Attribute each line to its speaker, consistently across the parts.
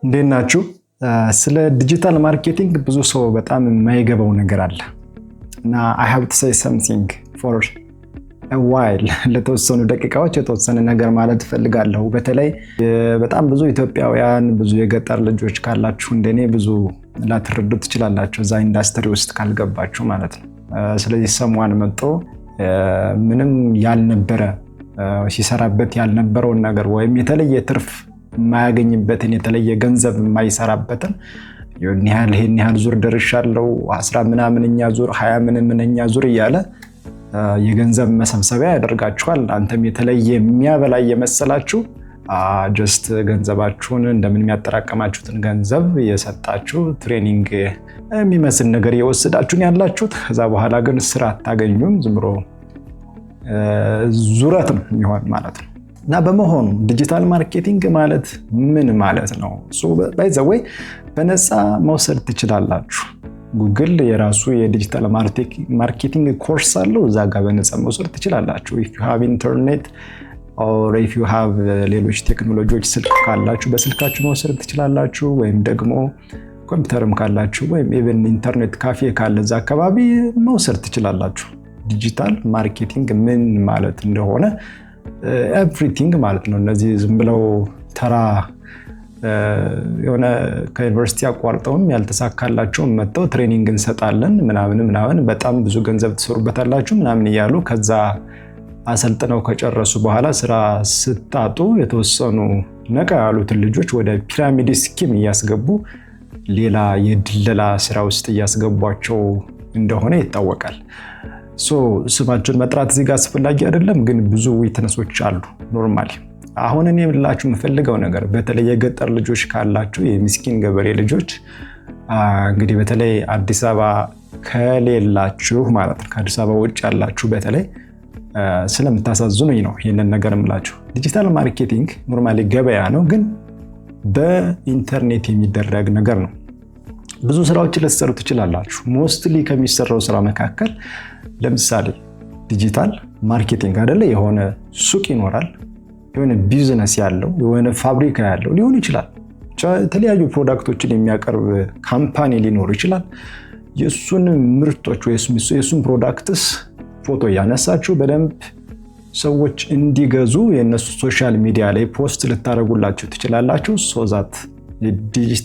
Speaker 1: እንዴት ናችሁ? ስለ ዲጂታል ማርኬቲንግ ብዙ ሰው በጣም የማይገባው ነገር አለ እና I have to say something for a while ለተወሰኑ ደቂቃዎች የተወሰነ ነገር ማለት ፈልጋለሁ። በተለይ በጣም ብዙ ኢትዮጵያውያን ብዙ የገጠር ልጆች ካላችሁ እንደኔ ብዙ ላትረዱ ትችላላችሁ እዛ ኢንዳስትሪ ውስጥ ካልገባችሁ ማለት ነው። ስለዚህ ሰሞን መጥቶ ምንም ያልነበረ ሲሰራበት ያልነበረውን ነገር ወይም የተለየ ትርፍ የማያገኝበትን የተለየ ገንዘብ የማይሰራበትን ይሄን ያህል ዙር ደርሻለሁ 10 ምናምንኛ ዙር 20 ምንኛ ዙር እያለ የገንዘብ መሰብሰቢያ ያደርጋችኋል። አንተም የተለየ የሚያበላ የመሰላችሁ ጀስት ገንዘባችሁን እንደምን የሚያጠራቀማችሁትን ገንዘብ የሰጣችሁ ትሬኒንግ የሚመስል ነገር የወሰዳችሁን ያላችሁት ከዛ በኋላ ግን ስራ አታገኙም። ዝም ብሎ ዙረት ነው የሚሆን ማለት ነው። እና በመሆኑ ዲጂታል ማርኬቲንግ ማለት ምን ማለት ነው? ባይ ዘ ዌይ በነፃ መውሰድ ትችላላችሁ። ጉግል የራሱ የዲጂታል ማርኬቲንግ ኮርስ አለው። እዛ ጋር በነፃ መውሰድ ትችላላችሁ። if you have internet or if you have ሌሎች ቴክኖሎጂዎች ስልክ ካላችሁ በስልካችሁ መውሰድ ትችላላችሁ። ወይም ደግሞ ኮምፒውተርም ካላችሁ ወይም ኢቨን ኢንተርኔት ካፌ ካለ እዛ አካባቢ መውሰድ ትችላላችሁ። ዲጂታል ማርኬቲንግ ምን ማለት እንደሆነ ኤቭሪቲንግ ማለት ነው። እነዚህ ዝም ብለው ተራ የሆነ ከዩኒቨርሲቲ አቋርጠውም ያልተሳካላቸውም መጥተው ትሬኒንግ እንሰጣለን ምናምን በጣም ብዙ ገንዘብ ትሰሩበታላችሁ ምናምን እያሉ ከዛ አሰልጥነው ከጨረሱ በኋላ ስራ ስታጡ የተወሰኑ ነቃ ያሉትን ልጆች ወደ ፒራሚድ ስኪም እያስገቡ ሌላ የድለላ ስራ ውስጥ እያስገቧቸው እንደሆነ ይታወቃል። ስማቸውን መጥራት እዚህ ጋር አስፈላጊ አይደለም፣ ግን ብዙ ዊትነሶች አሉ ኖርማሊ። አሁን እኔ የምላችሁ የምፈልገው ነገር በተለይ የገጠር ልጆች ካላችሁ የምስኪን ገበሬ ልጆች እንግዲህ በተለይ አዲስ አበባ ከሌላችሁ ማለት ነው፣ ከአዲስ አበባ ውጭ ያላችሁ በተለይ ስለምታሳዝኑኝ ነው ይህንን ነገር የምላችሁ። ዲጂታል ማርኬቲንግ ኖርማሊ ገበያ ነው፣ ግን በኢንተርኔት የሚደረግ ነገር ነው። ብዙ ስራዎችን ልትሰሩ ትችላላችሁ። ሞስትሊ ከሚሰራው ስራ መካከል ለምሳሌ ዲጂታል ማርኬቲንግ አይደለ፣ የሆነ ሱቅ ይኖራል፣ የሆነ ቢዝነስ ያለው የሆነ ፋብሪካ ያለው ሊሆን ይችላል። የተለያዩ ፕሮዳክቶችን የሚያቀርብ ካምፓኒ ሊኖር ይችላል። የሱን ምርቶች ወይ የሱን ፕሮዳክትስ ፎቶ ያነሳችሁ በደንብ ሰዎች እንዲገዙ የነሱ ሶሻል ሚዲያ ላይ ፖስት ልታደርጉላችሁ ትችላላችሁ። ሶዛት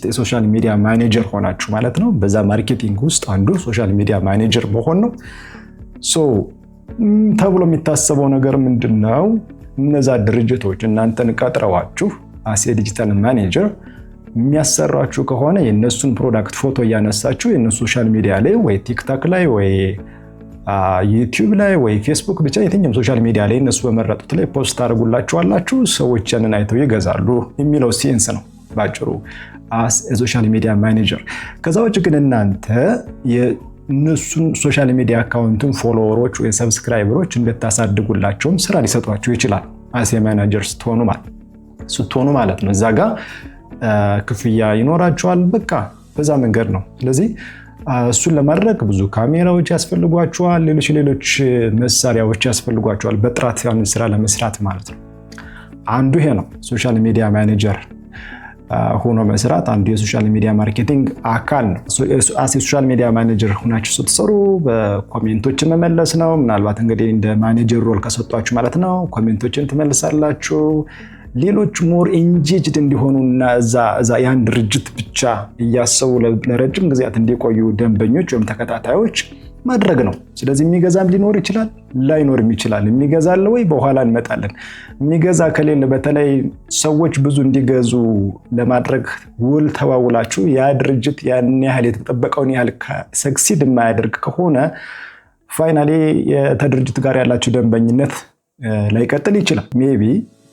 Speaker 1: የሶሻል ሚዲያ ማኔጀር ሆናችሁ ማለት ነው። በዛ ማርኬቲንግ ውስጥ አንዱ ሶሻል ሚዲያ ማኔጀር መሆን ነው። ተብሎ የሚታሰበው ነገር ምንድነው? እነዛ ድርጅቶች እናንተን ቀጥረዋችሁ አስ ዲጂታል ማኔጀር የሚያሰራችሁ ከሆነ የነሱን ፕሮዳክት ፎቶ እያነሳችሁ የነሱ ሶሻል ሚዲያ ላይ ወይ ቲክቶክ ላይ ወይ ዩቲዩብ ላይ ወይ ፌስቡክ ብቻ የትኛውም ሶሻል ሚዲያ ላይ እነሱ በመረጡት ላይ ፖስት ታደርጉላችኋላችሁ። ሰዎች ያንን አይተው ይገዛሉ የሚለው ሴንስ ነው ባጭሩ አስ ሶሻል ሚዲያ ማኔጀር። ከዛ ውጭ ግን እናንተ የነሱን ሶሻል ሚዲያ አካውንትን ፎሎወሮች ወይ ሰብስክራይበሮች እንድታሳድጉላቸውም ስራ ሊሰጧችሁ ይችላል። አስ ማኔጀር ስትሆኑ ማለት ነው። እዛ ጋር ክፍያ ይኖራችኋል። በቃ በዛ መንገድ ነው። ስለዚህ እሱን ለማድረግ ብዙ ካሜራዎች ያስፈልጓችኋል፣ ሌሎች መሳሪያዎች ያስፈልጓችኋል በጥራት ያንን ስራ ለመስራት ማለት ነው። አንዱ ይሄ ነው ሶሻል ሚዲያ ማኔጀር ሆኖ መስራት አንዱ የሶሻል ሚዲያ ማርኬቲንግ አካል ነው። የሶሻል ሚዲያ ማኔጀር ሆናችሁ ስትሰሩ በኮሜንቶችን መመለስ ነው። ምናልባት እንግዲህ እንደ ማኔጀር ሮል ከሰጧችሁ ማለት ነው ኮሜንቶችን ትመልሳላችሁ። ሌሎች ሞር ኢንጌጅድ እንዲሆኑና እዛ ያን ድርጅት ብቻ እያሰቡ ለረጅም ጊዜያት እንዲቆዩ ደንበኞች ወይም ተከታታዮች ማድረግ ነው። ስለዚህ የሚገዛም ሊኖር ይችላል፣ ላይኖርም ይችላል። የሚገዛ አለ ወይ? በኋላ እንመጣለን። የሚገዛ ከሌለ በተለይ ሰዎች ብዙ እንዲገዙ ለማድረግ ውል ተዋውላችሁ ያ ድርጅት ያን ያህል የተጠበቀውን ያህል ሰክሲድ የማያደርግ ከሆነ ፋይናሊ የተድርጅት ጋር ያላችሁ ደንበኝነት ላይቀጥል ይችላል። ሜቢ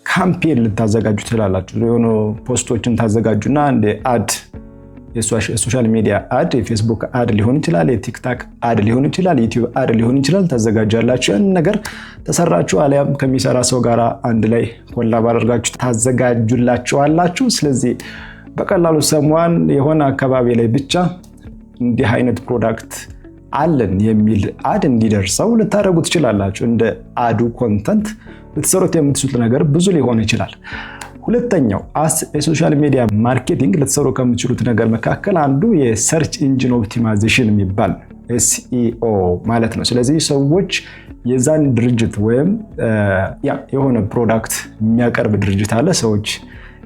Speaker 1: ካምፔን ልታዘጋጁ ትችላላችሁ። የሆኑ ፖስቶችን ታዘጋጁና እንደ አድ የሶሻል ሚዲያ አድ የፌስቡክ አድ ሊሆን ይችላል፣ የቲክቶክ አድ ሊሆን ይችላል፣ ዩቲዩብ አድ ሊሆን ይችላል። ታዘጋጃላችሁ። ያን ነገር ተሰራችሁ አሊያም ከሚሰራ ሰው ጋር አንድ ላይ ኮላብ አድርጋችሁ ታዘጋጁላችኋላችሁ። ስለዚህ በቀላሉ ሰሞን የሆነ አካባቢ ላይ ብቻ እንዲህ አይነት ፕሮዳክት አለን የሚል አድ እንዲደርሰው ልታደርጉ ትችላላችሁ። እንደ አዱ ኮንተንት ልትሰሩት የምትችሉት ነገር ብዙ ሊሆን ይችላል። ሁለተኛው የሶሻል ሚዲያ ማርኬቲንግ ልትሰሩ ከምትችሉት ነገር መካከል አንዱ የሰርች ኢንጂን ኦፕቲማይዜሽን የሚባል SEO ማለት ነው። ስለዚህ ሰዎች የዛን ድርጅት ወይም የሆነ ፕሮዳክት የሚያቀርብ ድርጅት አለ። ሰዎች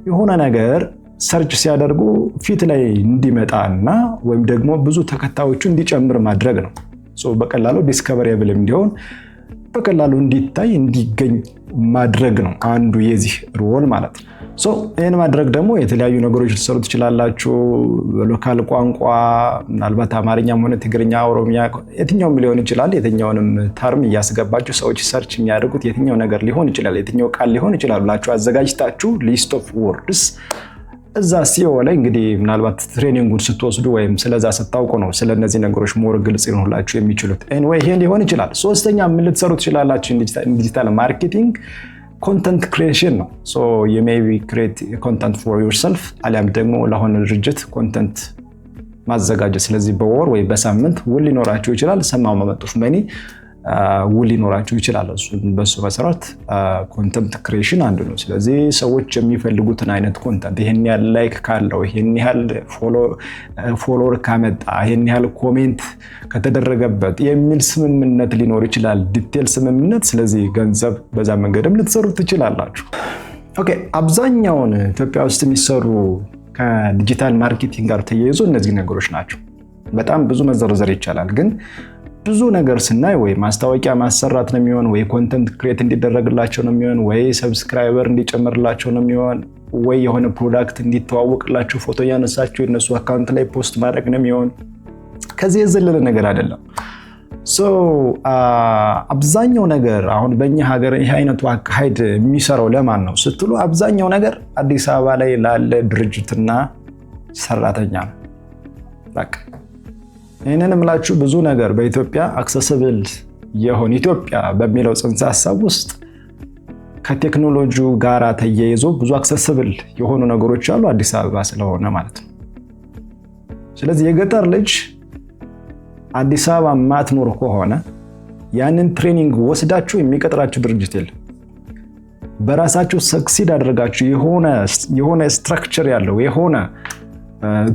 Speaker 1: የሆነ ነገር ሰርች ሲያደርጉ ፊት ላይ እንዲመጣና ወይም ደግሞ ብዙ ተከታዮቹ እንዲጨምር ማድረግ ነው። በቀላሉ ዲስከቨሬብል እንዲሆን በቀላሉ እንዲታይ እንዲገኝ ማድረግ ነው አንዱ የዚህ ሮል ማለት ነው። ይህን ማድረግ ደግሞ የተለያዩ ነገሮች ልትሰሩ ትችላላችሁ። በሎካል ቋንቋ ምናልባት አማርኛም ሆነ ትግርኛ፣ ኦሮሚያ የትኛውም ሊሆን ይችላል። የትኛውንም ተርም እያስገባችሁ ሰዎች ሰርች የሚያደርጉት የትኛው ነገር ሊሆን ይችላል፣ የትኛው ቃል ሊሆን ይችላል ብላችሁ አዘጋጅታችሁ ሊስት ኦፍ ወርድስ እዛ SEO ላይ እንግዲህ ምናልባት ትሬኒንጉን ስትወስዱ ወይም ስለዛ ስታውቁ ነው ስለነዚህ ነገሮች ሞር ግልጽ ይሆንላችሁ የሚችሉት። ኤኒዌይ ይሄን ሊሆን ይችላል። ሶስተኛ ምን ልትሰሩ ትችላላችሁ ዲጂታል ማርኬቲንግ ኮንተንት ክሪኤሽን ነው። you may create content for yourself አሊያም ደግሞ ለሆነ ድርጅት ኮንተንት ማዘጋጀት። ስለዚህ በወር ወይ በሳምንት ውል ሊኖራችሁ ይችላል። ሰማው መመጡፍ መኒ ውል ሊኖራችሁ ይችላል። በሱ መሰረት ኮንተንት ክሪኤሽን አንዱ ነው። ስለዚህ ሰዎች የሚፈልጉትን አይነት ኮንተንት ይሄን ያህል ላይክ ካለው፣ ይሄን ያህል ፎሎወር ካመጣ፣ ይሄን ያህል ኮሜንት ከተደረገበት የሚል ስምምነት ሊኖር ይችላል፣ ዲቴል ስምምነት። ስለዚህ ገንዘብ በዛ መንገድም ልትሰሩ ትችላላችሁ። ኦኬ፣ አብዛኛውን ኢትዮጵያ ውስጥ የሚሰሩ ከዲጂታል ማርኬቲንግ ጋር ተያይዞ እነዚህ ነገሮች ናቸው። በጣም ብዙ መዘርዘር ይቻላል ግን ብዙ ነገር ስናይ ወይ ማስታወቂያ ማሰራት ነው የሚሆን፣ ወይ ኮንተንት ክሬት እንዲደረግላቸው ነው የሚሆን፣ ወይ ሰብስክራይበር እንዲጨምርላቸው ነው የሚሆን፣ ወይ የሆነ ፕሮዳክት እንዲተዋወቅላቸው ፎቶ ያነሳቸው የነሱ አካውንት ላይ ፖስት ማድረግ ነው የሚሆን። ከዚህ የዘለለ ነገር አይደለም። አብዛኛው ነገር አሁን በእኛ ሀገር ይህ አይነቱ አካሄድ የሚሰራው ለማን ነው ስትሉ አብዛኛው ነገር አዲስ አበባ ላይ ላለ ድርጅትና ሰራተኛ ነው። በቃ ይህንን እምላችሁ ብዙ ነገር በኢትዮጵያ አክሰስብል የሆነ ኢትዮጵያ በሚለው ጽንሰ ሀሳብ ውስጥ ከቴክኖሎጂው ጋር ተያይዞ ብዙ አክሰስብል የሆኑ ነገሮች አሉ አዲስ አበባ ስለሆነ ማለት ነው። ስለዚህ የገጠር ልጅ አዲስ አበባ ማትኖር ከሆነ ያንን ትሬኒንግ ወስዳችሁ የሚቀጥራችሁ ድርጅት የለም። በራሳችሁ ሰክሲድ አድርጋችሁ የሆነ ስትራክቸር ያለው የሆነ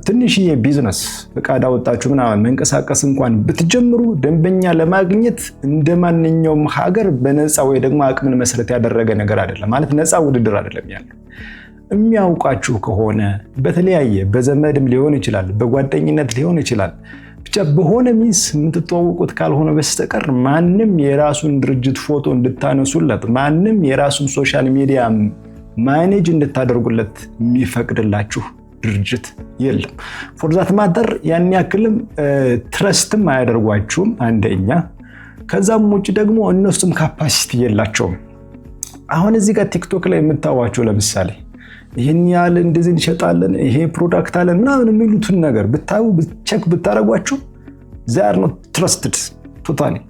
Speaker 1: ትንሽዬ ቢዝነስ ፈቃድ አወጣችሁ ምናምን መንቀሳቀስ እንኳን ብትጀምሩ ደንበኛ ለማግኘት እንደማንኛውም ሀገር በነፃ ወይ ደግሞ አቅምን መሰረት ያደረገ ነገር አይደለም። ማለት ነፃ ውድድር አይደለም ያለው። የሚያውቃችሁ ከሆነ በተለያየ በዘመድም ሊሆን ይችላል፣ በጓደኝነት ሊሆን ይችላል፣ ብቻ በሆነ ሚንስ የምትተዋወቁት ካልሆነ በስተቀር ማንም የራሱን ድርጅት ፎቶ እንድታነሱለት፣ ማንም የራሱን ሶሻል ሚዲያ ማኔጅ እንድታደርጉለት የሚፈቅድላችሁ ድርጅት የለም። ፎርዛት ማተር ያን ያክልም ትረስትም አያደርጓችሁም አንደኛ። ከዛም ውጭ ደግሞ እነሱም ካፓሲቲ የላቸውም። አሁን እዚህ ጋር ቲክቶክ ላይ የምታዋቸው ለምሳሌ ይህን ያህል እንደዚህ እንሸጣለን፣ ይሄ ፕሮዳክት አለን ምናምን የሚሉትን ነገር ብታዩ ቼክ ብታደርጓቸው they are not trusted totally።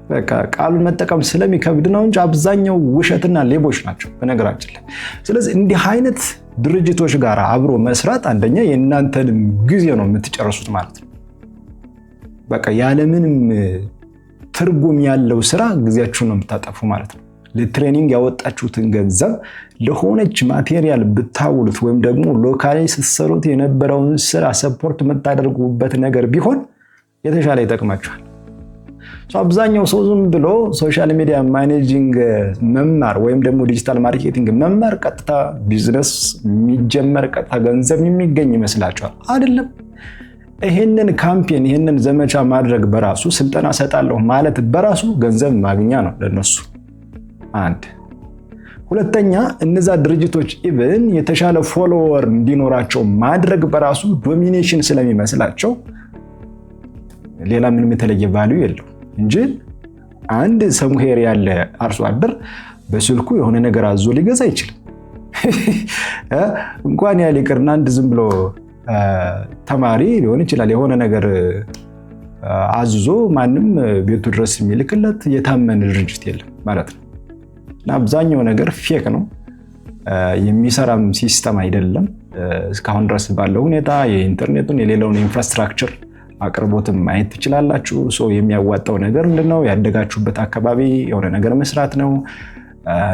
Speaker 1: በቃ ቃሉን መጠቀም ስለሚከብድ ነው እንጂ አብዛኛው ውሸትና ሌቦች ናቸው በነገራችን ላይ። ስለዚህ እንዲህ አይነት ድርጅቶች ጋር አብሮ መስራት አንደኛ የእናንተንም ጊዜ ነው የምትጨርሱት ማለት ነው። በቃ ያለምንም ትርጉም ያለው ስራ ጊዜያችሁን ነው የምታጠፉ ማለት ነው። ለትሬኒንግ ያወጣችሁትን ገንዘብ ለሆነች ማቴሪያል ብታውሉት ወይም ደግሞ ሎካሊ ስትሰሩት የነበረውን ስራ ሰፖርት የምታደርጉበት ነገር ቢሆን የተሻለ ይጠቅማችኋል። አብዛኛው ሰው ዝም ብሎ ሶሻል ሚዲያ ማኔጂንግ መማር ወይም ደግሞ ዲጂታል ማርኬቲንግ መማር ቀጥታ ቢዝነስ የሚጀመር ቀጥታ ገንዘብ የሚገኝ ይመስላችኋል? አይደለም። ይሄንን ካምፔን ይሄንን ዘመቻ ማድረግ በራሱ ስልጠና ሰጣለሁ ማለት በራሱ ገንዘብ ማግኛ ነው ለነሱ። አንድ ሁለተኛ እነዛ ድርጅቶች ኢቭን የተሻለ ፎሎወር እንዲኖራቸው ማድረግ በራሱ ዶሚኔሽን ስለሚመስላቸው ሌላ ምንም የተለየ ቫልዩ የለው እንጂ አንድ ሰሙሄር ያለ አርሶ አደር በስልኩ የሆነ ነገር አዞ ሊገዛ አይችልም። እንኳን ያለ ይቅርና አንድ ዝም ብሎ ተማሪ ሊሆን ይችላል የሆነ ነገር አዝዞ ማንም ቤቱ ድረስ የሚልክለት የታመነ ድርጅት የለም ማለት ነው። እና አብዛኛው ነገር ፌክ ነው፣ የሚሰራም ሲስተም አይደለም። እስካሁን ድረስ ባለው ሁኔታ የኢንተርኔቱን የሌላውን ኢንፍራስትራክቸር አቅርቦትም ማየት ትችላላችሁ። የሚያዋጣው ነገር ምንድነው? ያደጋችሁበት አካባቢ የሆነ ነገር መስራት ነው።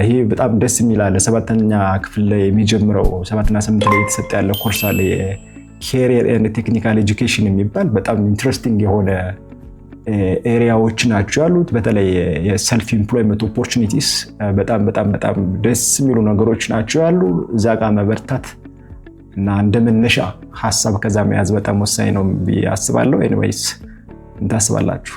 Speaker 1: ይሄ በጣም ደስ የሚል አለ። 7ኛ ክፍል ላይ የሚጀምረው 7 እና 8 ላይ የተሰጠ ያለ ኮርስ አለ የካሪየር ኤንድ ቴክኒካል ኤጁኬሽን የሚባል በጣም ኢንትረስቲንግ የሆነ ኤሪያዎች ናቸው ያሉት። በተለይ የሰልፍ ኢምፕሎይመንት ኦፖርቹኒቲስ በጣም በጣም በጣም ደስ የሚሉ ነገሮች ናቸው ያሉ። እዛ ጋር መበርታት እና እንደመነሻ ሐሳብ ከዛ መያዝ በጣም ወሳኝ ነው ብዬ አስባለሁ። ኤኒዌይስ ምን ታስባላችሁ?